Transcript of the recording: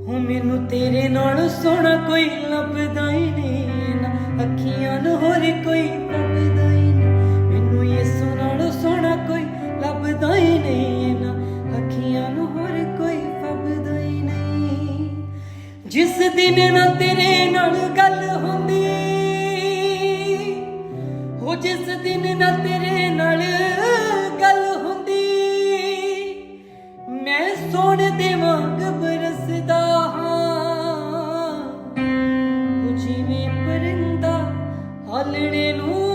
ਹੋ मैनू तेरे नाल सोहना कोई लभदा ही नहीं ना, अखियां नूं होर कोई लभदा ही नहीं। मैनू यसू नाल सोहना कोई लभदा ही नहीं ना, अखियां नूं होर कोई लभदा ही नहीं। जिस दिन ना तेरे नाल गल हुंदी, हो जिस दिन ना तेरे नाल गल हुंदी, मैं सोने दे वांग बरसदा हाँ, जिवें परिंदा हालणे नूं